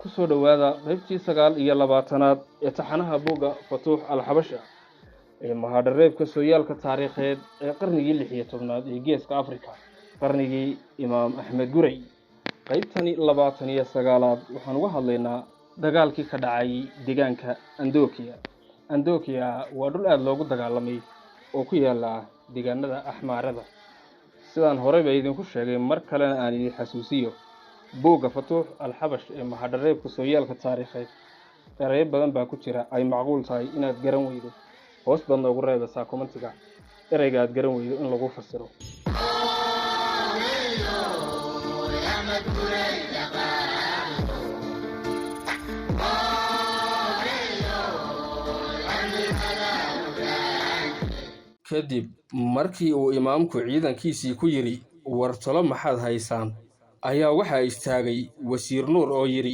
kusoo dhawaada qaybtii 29aad ee taxanaha buugga Futuux al-Xabasha ee mahadhareebka sooyaalka taariikheed ee qarnigii 16aad ee Geeska Afrika qarnigii Imaam Axmed Gurey qaybtani 29aad waxaan uga hadlaynaa dagaalkii ka dhacay deegaanka Andokia waa dhul aad loogu dagaalamay oo ku yaala deegaanada Axmaarada sidaan horeba idinku sheegay mar kalena aan idin xasuusiyo buugga Futuux al-Xabash ee mahadhareebka sooyaalka taariikheed qareey badan baa ku jira ay macquul tahay inaad garan weydo hoos baad noogu reebaysaa commentiga ereyga aad garan weydo in lagu fasiro kadib markii uu imaamku ciidankiisii ku yiri war talo maxaad haysaan ayaa waxa istaagay wasiir Nuur oo yiri